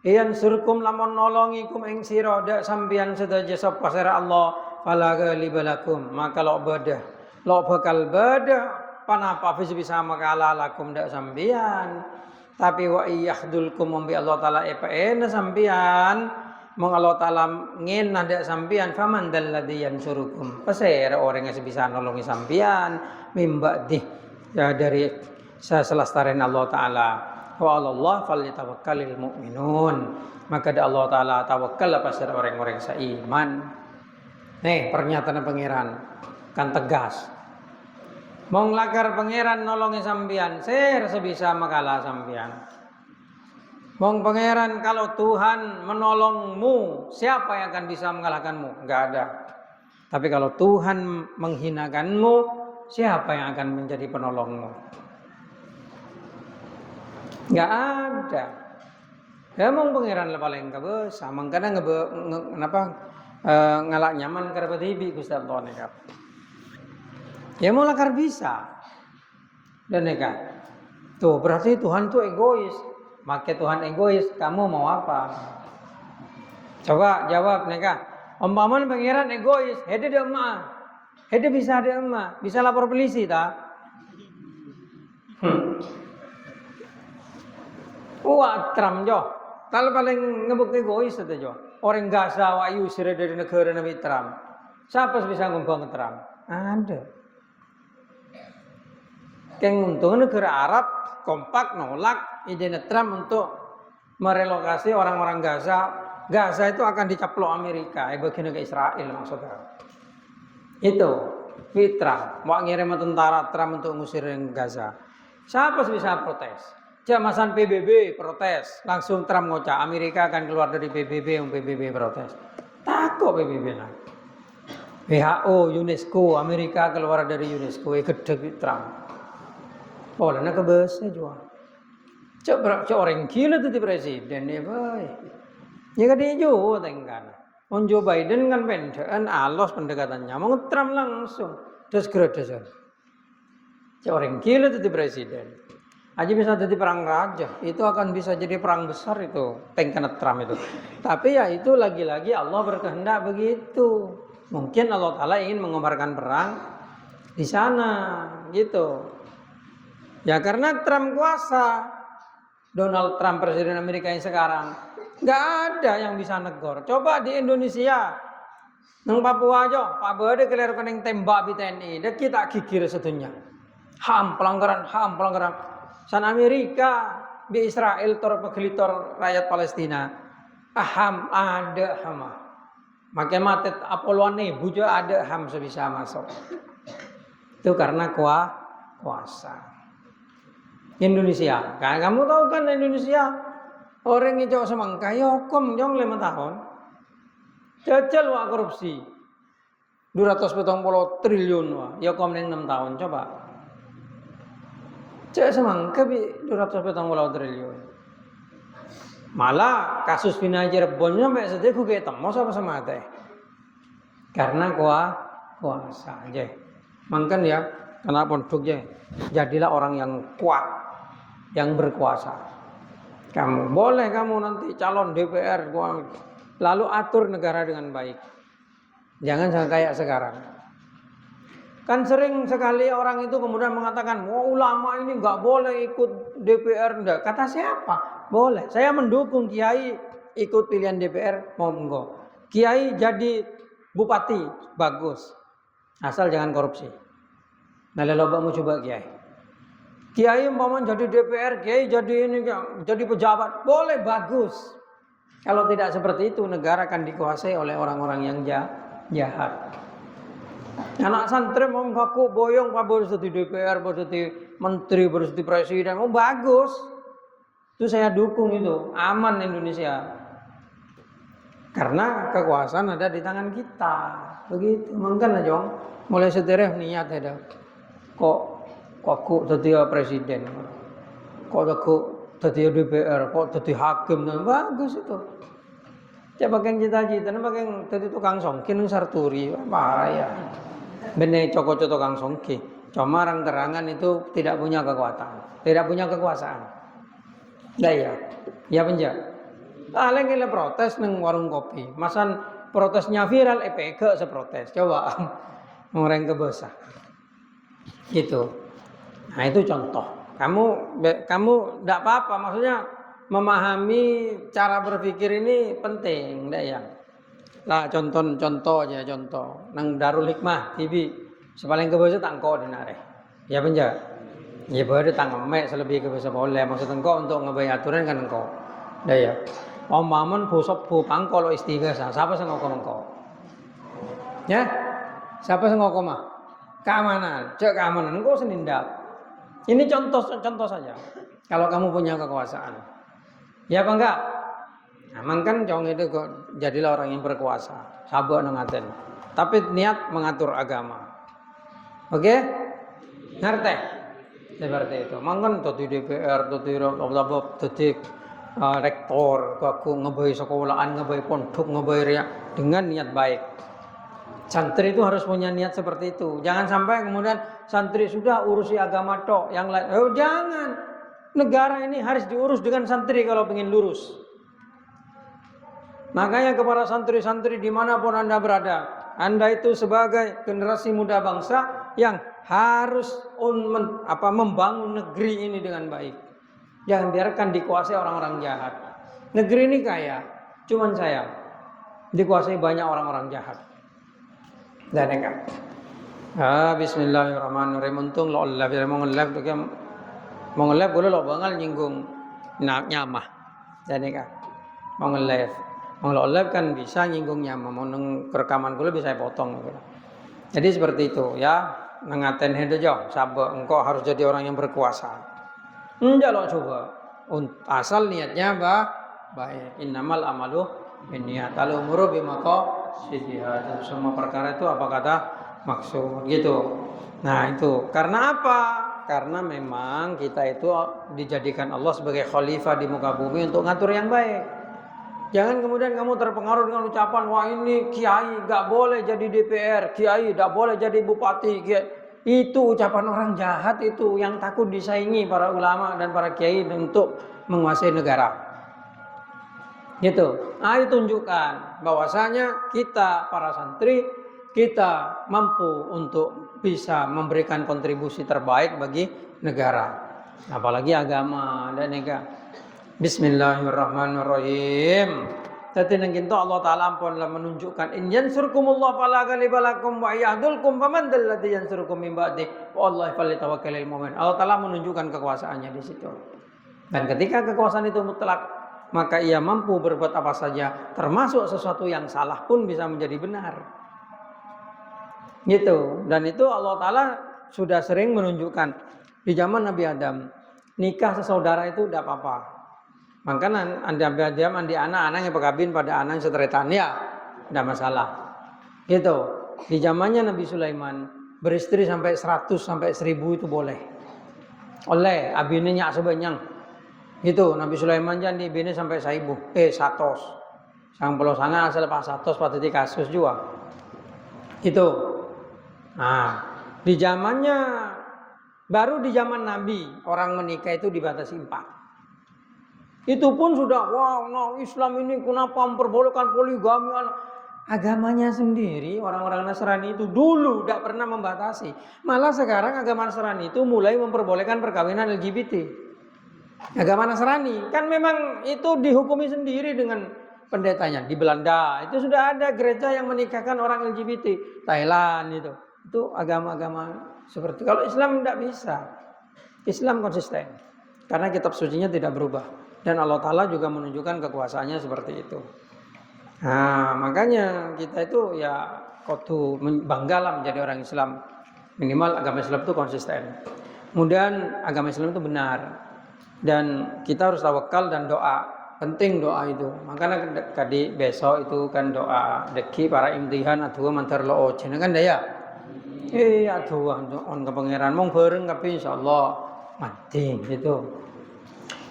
Yansurkum lamun nolongikum ing sira dak sampeyan sedaya sapa sira Allah fala ghaliballakum. Maka lo bakal badah panapa bisa makala lakum dak sampeyan. Tapi wa iyahdulkum bi Allah taala epaena sampeyan mong Allah taala ngenah dak sampeyan faman dalladzi yansurukum. Pasir orang yang bisa nolongi sampeyan mimba'di ya dari selestaren Allah taala. Wa Allah falyatawakkalul mu'minun. Maka da Allah taala tawakal pasir orang-orang seiman. Nih pernyataan pangeran kan tegas. Mong lakar pangeran nolongi sampeyan, sebisa makala sampeyan. Wong pangeran, kalau Tuhan menolongmu, siapa yang akan bisa mengalahkanmu? Enggak ada. Tapi kalau Tuhan menghinakanmu, siapa yang akan menjadi penolongmu? Enggak ada. Ya mong pangeran lah paling kabesa, mangkana ngalak nyaman karena tibi Gusti Allah nekat. Ya mau lakar bisa. Dan nekat. Tuh berarti Tuhan tuh egois. Maka Tuhan egois, kamu mau apa? Coba jawab neka. Umpamanya pangeran egois, hede de emak. Hede bisa de emak, bisa lapor polisi tak? Wah, Trump jo. Kalau paling ngebuk egois itu jo. Orang Gaza wayu sira dari negara Nabi Trump. Siapa bisa ngomong Trump? Ada. Keng untung negara Arab kompak nolak ide Trump untuk merelokasi orang-orang Gaza. Gaza itu akan dicaplok Amerika, bagian ke Israel maksudnya. Itu Trump mau ngirim tentara Trump untuk ngusir Gaza. Siapa bisa protes? Jamasan PBB protes, langsung Trump ngocak Amerika akan keluar dari PBB, PBB protes. Takut PBB lah. WHO, UNESCO, Amerika keluar dari UNESCO, gede Trump. Oh, lana kebesa juga. Cok orang gila tuh di presiden ya, boy. Ya kan dia juga tengkan. On Joe Biden kan pendekan alos pendekatannya, mau Trump langsung terus graduation. Cok orang gila tuh di presiden. Aja bisa jadi perang raja, itu akan bisa jadi perang besar itu, tengkan Trump itu. Tapi ya itu lagi-lagi Allah berkehendak begitu. Mungkin Allah Ta'ala ingin mengobarkan perang di sana, gitu. Ya karena Trump kuasa, Donald Trump presiden Amerika yang sekarang, nggak ada yang bisa negor. Coba di Indonesia, nang Papua aja, Pak Bade kelihatan yang tembak di TNI, dan kita gigir sedunia. Pelanggaran HAM, pelanggaran. San Amerika, di Israel terpegelitor rakyat Palestina, HAM ada HAM. Makai matet Apolloane, bujo ada HAM sebisa masuk. Itu karena kuasa. Indonesia, kan kamu tahu kan Indonesia orang yang jauh semangka yokom jong 5 tahun, jajal wak korupsi 240 triliun wak yokom 6 tahun coba, cek semangka bi 240 triliun, malah kasus Finajer bonnya sampai sedih gue temu sama teh, karena kuasa aja, mangkan ya kenapa produknya, jadilah orang yang kuat. Yang berkuasa. Kamu boleh nanti calon DPR, lalu atur negara dengan baik. Jangan kayak sekarang. Kan sering sekali orang itu kemudian mengatakan, ulama ini nggak boleh ikut DPR. Enggak. Kata siapa? Boleh. Saya mendukung Kiai ikut pilihan DPR, monggo. Kiai jadi bupati, bagus. Asal jangan korupsi. Nah, lalu mau coba Kiai. Kiai umpamanya jadi DPR, Kiai jadi pejabat, boleh bagus. Kalau tidak seperti itu, negara akan dikuasai oleh orang-orang yang jahat. Anak santri mau ngaku boyong, Pak baru jadi DPR, baru jadi menteri, baru jadi presiden, bagus. Itu saya dukung itu, aman Indonesia. Karena kekuasaan ada di tangan kita, begitu. Mungkin aja, mulai sedereh niat ada. Kok aku jadi presiden, kok aku jadi DPR, kok jadi hakim, bagus itu. Coba bagian cita-cita, bagian jadi tukang songki, sarturi, parah ya. Bener coko-coko tukang songki, cuma terang-terangan itu tidak punya kekuatan, tidak punya kekuasaan. Nah ya penjak. Paling kita protes neng warung kopi, masan protesnya viral, EPG seprotes, coba orang kebesar, gitu. Nah itu contoh. Kamu tidak apa-apa. Maksudnya memahami cara berpikir ini penting, ndak ya? Lah contoh aja contoh. Nang Darul Hikmah TV sepaling kebesa tangko dinare. Ya penja. Ya boleh tanggemek selebih kebesa boleh. Maksud engkau untuk ngebayar aturan kan engkau. Ndak ya? Omaman busok bu pangkolo istighosa. Siapa sing ngokom engkau? Ya? Siapa sing ngokom mah? Keamanan. Cek keamanan engkau senindak. Ini contoh saja. Kalau kamu punya kekuasaan. Ya apa enggak? Emang kan cong itu kok jadilah orang yang berkuasa. Sabuk nengaten. Tapi niat mengatur agama. Oke? Ngerti? Seperti itu. Mangkan tadi DPR, tadi rektor, aku ngebai sekolahan, ngebai pondok, ngebai ria dengan niat baik. Santri itu harus punya niat seperti itu. Jangan sampai kemudian santri sudah urusi agama tok, yang lain. Oh jangan. Negara ini harus diurus dengan santri kalau ingin lurus. Makanya kepada santri-santri dimanapun Anda berada, Anda itu sebagai generasi muda bangsa yang harus membangun negeri ini dengan baik. Jangan biarkan dikuasai orang-orang jahat. Negeri ini kaya, cuman sayang dikuasai banyak orang-orang jahat. Dan enggak. Bismillahirrahmanirrahim. Untung lo Allah mau ngelap tu kan. Mau ngelap boleh lo bangal nyinggung nyamah. Dan enggak. Mau ngelap. Mau lo live kan bisa nyinggung nyamah. Mau neng rekaman gue bisa potong. Jadi seperti itu ya. Nengaten itu jauh. Sabar. Engkau harus jadi orang yang berkuasa. Enggak lo coba. Asal niatnya baik. Innamal amalu binniyat. Al umuru bimaqasidih. Semua perkara itu apa kata maksud gitu. Nah itu karena apa? Karena memang kita itu dijadikan Allah sebagai khalifah di muka bumi untuk ngatur yang baik. Jangan kemudian kamu terpengaruh dengan ucapan wah ini kiai gak boleh jadi DPR, kiai gak boleh jadi bupati, kiai. Itu ucapan orang jahat itu yang takut disaingi para ulama dan para kiai untuk menguasai negara. Gitu. Nah, tunjukkan bahwasanya kita para santri kita mampu untuk bisa memberikan kontribusi terbaik bagi negara, apalagi agama dan negara. Bismillahirrahmanirrahim. Tadi nengkin Allah Taala ampun lah menunjukkan in yansurkumullah fala ghaliba lakum wa yahdulkum faman dalladzi yansurukum min ba'di wallahi falyatawakkalul mu'min. Allah Taala menunjukkan kekuasaannya di situ. Dan ketika kekuasaan itu mutlak, maka ia mampu berbuat apa saja, termasuk sesuatu yang salah pun bisa menjadi benar. Gitu. Dan itu Allah Ta'ala sudah sering menunjukkan di zaman Nabi Adam, nikah sesaudara itu tidak apa-apa. Maka Nabi Adam andi anak-anak yang berkabin pada anak yang seteretan, ya tidak masalah. Gitu. Di zamannya Nabi Sulaiman beristri sampai 100 sampai 1000 itu boleh. Oleh abininya sebanyak. Gitu, Nabi Sulaiman jan di bini sampai 100. Sang pulau sana asal pas 100 pada di kasus juga. Itu. Nah, di zamannya baru di zaman Nabi orang menikah itu dibatasi 4. Itu pun sudah Islam ini kenapa memperbolehkan poligami? Agamanya sendiri orang-orang Nasrani itu dulu tidak pernah membatasi. Malah sekarang agama Nasrani itu mulai memperbolehkan perkawinan LGBT. Agama Nasrani kan memang itu dihukumi sendiri dengan pendetanya. Di Belanda itu sudah ada gereja yang menikahkan orang LGBT. Thailand itu agama-agama seperti. Kalau Islam tidak bisa. Islam konsisten karena kitab sucinya tidak berubah dan Allah Taala juga menunjukkan kekuasaannya seperti itu. Nah makanya kita itu ya kudu banggalah menjadi orang Islam. Minimal agama Islam itu konsisten. Kemudian agama Islam itu benar. Dan kita harus tawakal dan doa. Penting doa itu. Makanya tadi besok itu kan doa deki para imtihan aduh mantar lo ojen kan daya. Aduh on ke pangeran mong bareng tapi insyaallah mati itu.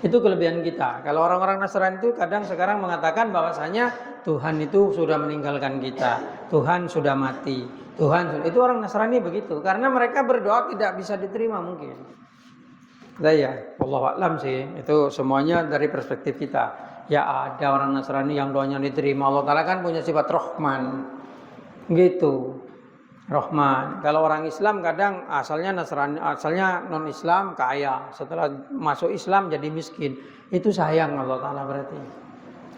Itu kelebihan kita. Kalau orang-orang Nasrani itu kadang sekarang mengatakan bahwasanya Tuhan itu sudah meninggalkan kita. Tuhan sudah mati. Itu orang Nasrani begitu karena mereka berdoa tidak bisa diterima mungkin. Ya, wallahu a'lam sih. Itu semuanya dari perspektif kita. Ya ada orang Nasrani yang doanya diterima. Allah Ta'ala kan punya sifat Rahman. Gitu. Rahman. Kalau orang Islam kadang asalnya Nasrani, asalnya non-Islam kaya. Setelah masuk Islam jadi miskin. Itu sayang Allah Ta'ala berarti.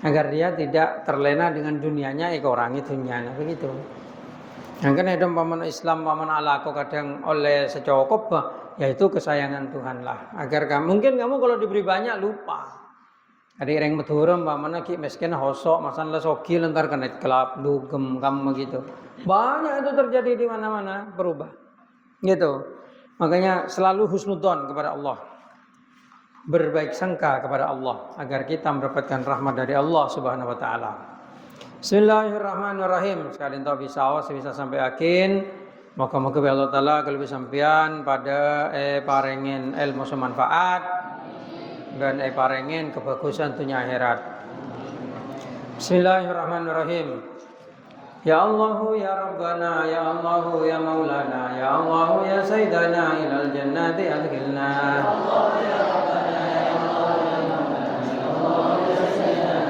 Agar dia tidak terlena dengan dunianya, ekorangi dunianya. Begitu. Yang kan ada paman Islam, paman alaqo kadang oleh secokop yaitu kesayangan Tuhan lah. Agar mungkin kamu kalau diberi banyak lupa. Ada yang medurem paman lagi miskin hosok, masalah sogi lentar kena kelap, dugem kamu begitu. Banyak itu terjadi di mana-mana berubah. Gitu. Makanya selalu husnudzon kepada Allah. berbaik sangka kepada Allah agar kita mendapatkan rahmat dari Allah Subhanahu wa taala. Bismillahirrahmanirrahim. Sekalian tahu bisa sampai akhir. Moga-moga Allah taala kalau sampean pada parengen ilmu semanfaat dan parengen kebagusan dunia akhirat. Bismillahirrahmanirrahim. Ya Allah ya Rabbana ya Allah ya Maulana ya Allah ya Sayyidana ilal jannati adkhilna.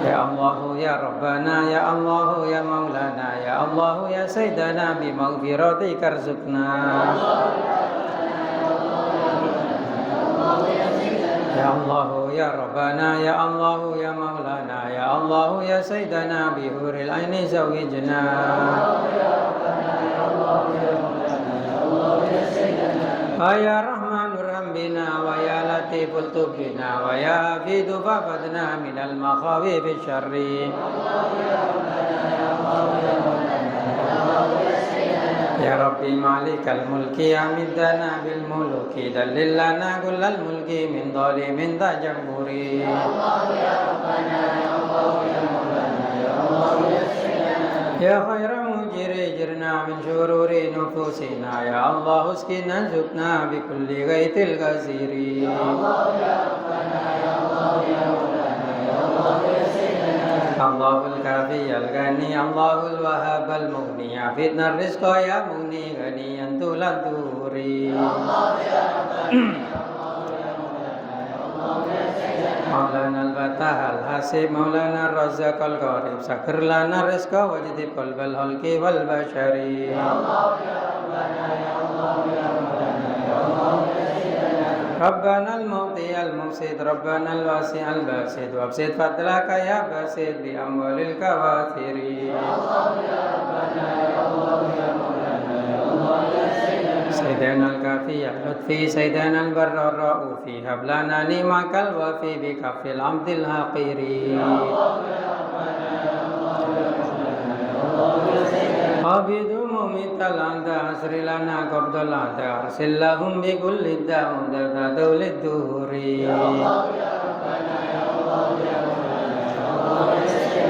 Ya Allah ya Rabbana ya Allah ya Maulana ya Allah ya Sayyidana bi maghfiratika arzuqna. Ya Allah ya Rabbana ya Allah ya Maulana ya Allah ya Sayyidana bi huril aini zawijna. Ya Rahmanur Rahbina wa ya Latiful Tubina wa ya Hafidu fafadna minal makhawi fi syarri. Ya Rabbi malikal mulki amidana bil muluki dalillana kullal mulki min dhalimin tajamburi. Ya Allah ya Rabbana ya Allah ya Maulana ya Allah ya Sayyidina ya khairal mujiri jirna min syururi nufusina ya Allah uskina zukna bi kulli ghaitil ghaziri. Ya Allah ya Rabbana ya Allah ya Maulana ya Allah ya Allahul kafi al-ghani Allahul wahhab al-mughni afidna rizqa ya mughni ghaniyan tulan turi. Allah ya Rabbana ya Allah ya Maulana al-Fatah al-Hasib Maulana ar-Razzaq al-Qarib sakir lana rizqa wajdib qalbal halqi wal bashari. Allah ya Rabbana ya Allah ya Maulana ya Allah ya Rabbana al-Mu'ti al-Mufsid Rabbana al-Wasi' al-Basid wabsid fadlaka ya basid bi amwalil kawathiri. Ya Allah ya Rabbana ya Allah ya Maulana ya Allah ya Sayyidana al-Kafi al-Lutfi Sayyidana al-Barra ar-Ra'ufi hablana ni'makal wafi bi kafil amdil haqiri. Ya Allah ya Rabbana ya Allah ya Maulana ya Allah ya Abidu mumital anta asri lana qabdal anta arsillahum bi kulli da'un da'u lid-duhuri. Ya Allah ya Rabbana ya Allah ya Maulana ya Allah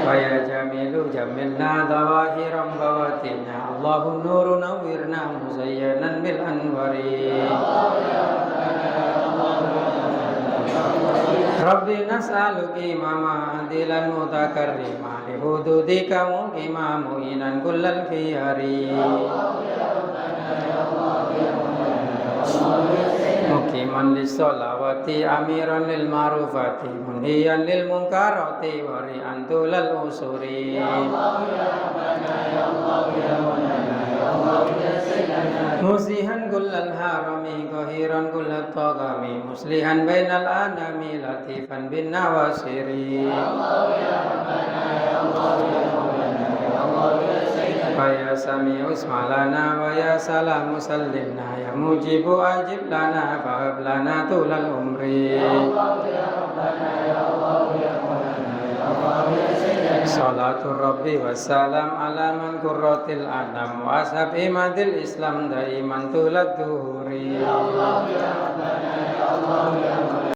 ya ya jamilu jamilna dawahiram bawatina Allahun nuru nawwirna muzayyanan bil anwari. Ya Allah ya Rabbana ya Allah ya Rabbi nas'aluki mama adilan mutakarrima li hududika muqima mu'inan kullal khiyari. Muqiman lis-sholawati amiran lil ma'rufati munhiyan lil munkarati wari'an tulal usuri. Musihan kullal harami qahiran kullat tagami muslihan bainal anami latifan bin nawasiri. Ya Allah ya Rabbana ya Allah ya Maulana ya Allah ya Sayyidina ya Sami'u ismalana wa ya salamu sallimna ya mujibu ajib lana fahab lana tulal umri. Ya Allah ya Rabbana ya Allah ya Maulana ya Allah ya Salatu Rabbi wassalam ala man qurratil anam wa ashabi madil islam daiman tulad duhuri. Ya Allah ya Rabbana ya Allah ya